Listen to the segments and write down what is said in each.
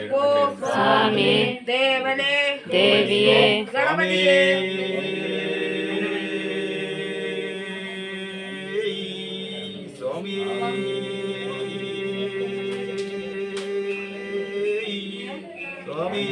അയ്യപ്പോ സ്വാമി ദേവനെ ദേവിയെ ഗണപതിയെ സ്വാമി സ്വാമി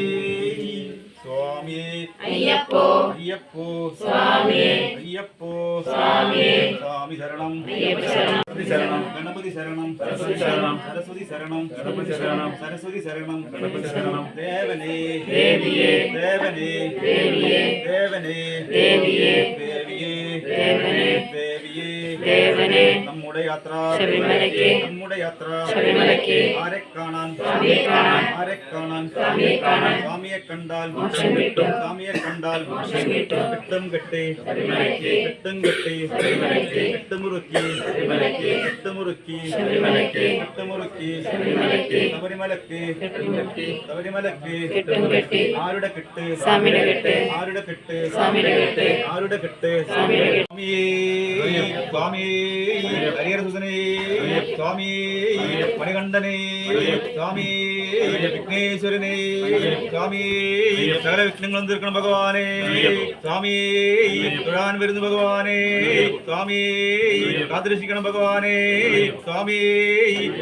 സ്വാമി അയ്യപ്പോ അയ്യപ്പോ സ്വാമി അയ്യപ്പോ സ്വാമി സ്വാമി ശരണം അയ്യപ്പ ശരണം ഗണപതി ശരണം സരസ്വതി ശരണം സരസ്വതി ശരണം ഗണപതി ശരണം സരസ്വതി ശരണം ഗണപതി ശരണം ദേവനേ ദേവിയെ ദേവനേ ദേവിയെ ദേവനേ ദേവിയെ ദേവിയേ ദേവനെ ദേവിയേ ദേവനെ നമ്മുടെ യാത്ര ശബരിമലയ്ക്ക് നമ്മുടെ യാത്ര ശബരിമലയ്ക്ക് ആരെ കാണാൻ സ്വാമിയെ കാണാൻ ആരെ കാണാൻ സ്വാമിയെ കാണാൻ സ്വാമിയെ കണ്ടാൽ മോക്ഷം കിട്ടും സ്വാമിയെ കണ്ടാൽ മോക്ഷം കിട്ടും കെട്ടും കെട്ടി ശബരിമലയ്ക്ക് കെട്ടും കെട്ടി ശബരിമലയ്ക്ക് കെട്ടുമുറുക്കി ശബരിമലയ്ക്ക് കെട്ടുമുറുക്കി ശബരിമലയ്ക്ക് കെട്ടുമുറുക്കി ശബരിമലയ്ക്ക് ശബരിമലയ്ക്ക് കെട്ടും കെട്ടി ശബരിമലയ്ക്ക് കെട്ടും കെട്ടി ആരുടെ കെട്ട് സ്വാമിയുടെ കെട്ട് ആരുടെ കെട്ട് സ്വാമിയുടെ കെട്ട് ആരുടെ കെട്ട് സ്വാമിയുടെ കെട്ട് സ്വാമി ഹരിഹരസുതനേ സ്വാമി മണികണ്ഠനേ സ്വാമി വിഘ്നേശ്വരനേ സ്വാമി സകല വിഘ്നങ്ങളും തീർക്കണം ഭഗവാനേ സ്വാമി തൊഴാൻ വരുന്നു ഭഗവാനേ സ്വാമി കാത്തിരക്ഷിക്കണം ഭഗവാനേ സ്വാമി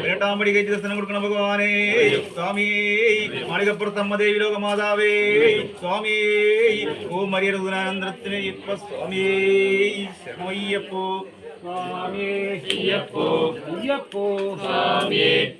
18 പടി കയറ്റി ദർശനം കൊടുക്കണം ഭഗവാനേ സ്വാമി മാളികപ്പുറത്തമ്മ ദേവി ലോകമാതാവേ സ്വാമി ഓം ഹരിഹരസുതനാനന്ദത്തിന് ഇപ്പ സ്വാമി ശരണമയ്യപ്പോ സ്വാമി അയ്യപ്പോ അയ്യപ്പോ സ്വാമി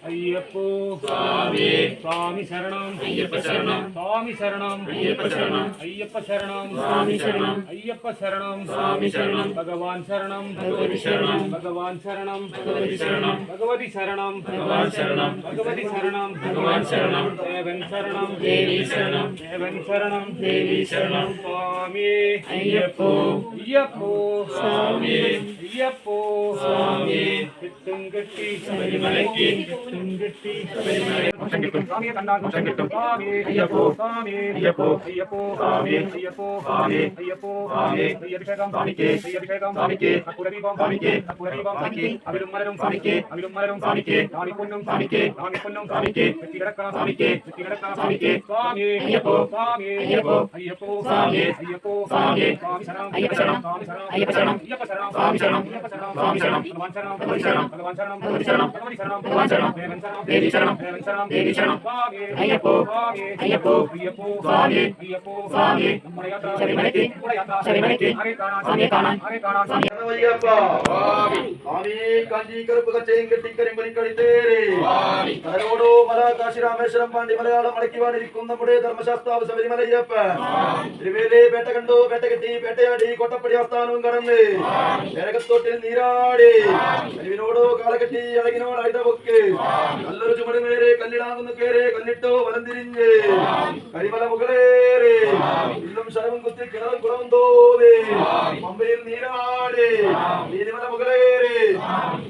അയ്യപ്പോ സ്വാമി സ്വാമി ശരണം അയ്യപ്പ ശരണം സ്വാമി ശരണം അയ്യപ്പ ശരണം അയ്യപ്പ ശരണം സ്വാമി ശരണം അയ്യപ്പ ശരണം സ്വാമി ശരണം ഭഗവാൻ ശരണം ഭഗവതി ശരണം ഭഗവാൻ ശരണം ഭഗവതി ശരണം ഭഗവതി ശരണം ഭഗവാൻ ശരണം ഭഗവതി ശരണം ഭഗവാൻ ശരണം ദേവൻ ശരണം ദേവി ശരണം ദേവൻ ശരണം ദേവി ശരണം സ്വാമി അയ്യപ്പോ അയ്യപ്പോ സ്വാമി അയ്യപ്പോ സ്വാമി കെട്ടും കെട്ടി ശബരിമലയ്ക്ക് കെട്ടും കെട്ടി മോക്ഷം കിട്ടും സ്വാമിയെ കണ്ടാൽ മോക്ഷം കിട്ടും സ്വാമി അയ്യപ്പോ സ്വാമി അയ്യപ്പോ അയ്യപ്പോ സ്വാമി അയ്യപ്പോ സ്വാമി അയ്യപ്പോ സ്വാമി അയ്യഭിഷേകം സ്വാമിക്ക് അയ്യഭിഷേകം സ്വാമിക്ക് കർപ്പൂരദീപം സ്വാമിക്ക് കർപ്പൂരദീപം സ്വാമിക്ക് അവിലും മലരും സ്വാമിക്ക് അവിലും മലരും സ്വാമിക്ക് സ്വാമിപ്പൊന്നും സ്വാമിക്ക് സ്വാമിപ്പൊന്നും സ്വാമിക്ക് വെട്ടിക്കിടക്കണം സ്വാമിക്ക് വെട്ടിക്കിടക്കണം സ്വാമിക്ക് സ്വാമി അയ്യപ്പോ സ്വാമി അയ്യപ്പോ അയ്യപ്പോ സ്വാമി അയ്യപ്പോ സ്വാമി സ്വാമി ശരണം അയ്യപ്പ ശരണം സ്വാമി ശരണം അയ്യപ്പ ശരണം അയ്യപ്പ ശരണം സ്വാമി ശരണം അയ്യപ്പ ശരണം സ്വാമി ശരണം ഭഗവാൻ ശരണം ഭഗവതി ശരണം ഭഗവാൻ ശരണം ഭഗവതി ശരണം ഭഗവതി ശരണം ഭഗവാൻ ശരണം ദേവൻ ശരണം ദേവി ശരണം ദേവൻ ശരണം ദേവി ശരണം സ്വാമി അയ്യപ്പോ സ്വാമി അയ്യപ്പോ അയ്യപ്പോ സ്വാമി അയ്യപ്പോ സ്വാമി നമ്മുടെ യാത്ര ശബരിമലയ്ക്ക് നമ്മുടെ യാത്ര ശബരിമലയ്ക്ക് ആരെ കാണാൻ സ്വാമിയെ കാണാൻ ആരെ കാണാൻ സ്വാമി സ്വാമി കാഞ്ചി കറുപ്പ് കച്ചയും കെട്ടി കരിമ്പലിക്കളിത്തേരെ മലരോടോ മല കാശി രാമേശ്വരം പാണ്ടി മലയാളം മടക്കിവാണിരിക്കും നമ്മുടെ ധർമ്മശാസ്താവ് ശബരിമലയ്യപ്പ തിരുവേലി പേട്ട കണ്ടു പേട്ട കെട്ടി പേട്ടയാടി കൊട്ടപ്പടി ആസ്ഥാനവും കടന്ന് നരകത്തോട്ടിൽ നീരാടി അരുവിനോടോ കാലകെട്ടി അഴകിനോട് അഴുതവൊക്കെ നല്ലൊരു ചുമടുമേരെ കല്ലിടാകുന്ന കേരെ കല്ലിട്ടോ വലം തിരിഞ്ഞ് കരിമല മുകളേറെ ഇന്നും ശരവും കുത്തി കിണറും കുളവും തോന്നേ പമ്പയിൽ നീരാടി നീതിമല മുകളേറെ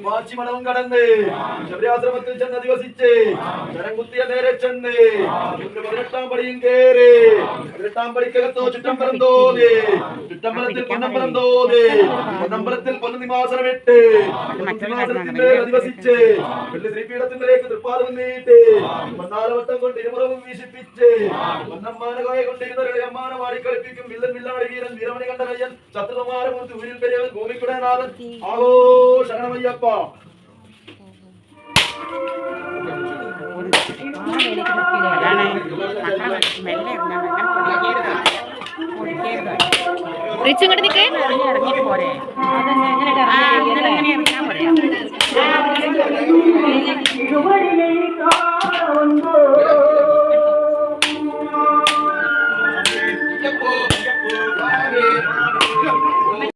മാച്ചിമണവും കടന്ന് ശബരിയാശ്രമത്തിൽ ചെന്ന് അധിവസിച്ച് ശരം കുത്തിയ നേരെ ചെന്ന് 18 പടിയും കേറി 18 പടിക്കകത്തോ ചുറ്റമ്പലം തോന്നി ചുറ്റമ്പലത്തിൽ പൊന്നമ്പലം തോന്നി പൊന്നമ്പലത്തിൽ പൊന്നുനിവാസനമിട്ട് പൊന്നുനിവാസനത്തിന്റെ അധിവസിച്ച് വെള്ളി ശ്രീപീഠത്തിലേക്ക് തൃപ്പാദം നീട്ടി 14 വട്ടം കൊണ്ട് ഇരുമുറവും വീശിപ്പിച്ച് പൊന്നമ്മാനകായ കൊണ്ടിരുന്ന അമ്മാനെ വാടി കളിപ്പിക്കും വില്ലൻ വില്ലാടി വീരൻ വീരമണി കണ്ടനയ്യൻ ശത്രുമാരമൂർത്തി ഊരിൽ പെരിയവൻ ഭൂമിക്കുടനാഥൻ ആവോ ശരണമയ്യപ്പ റിച്ചു ഇങ്ങോട്ട് നിൽക്കേ ഇറങ്ങിയിട്ട് പോരെ. ഇറങ്ങാൻ പോരെ.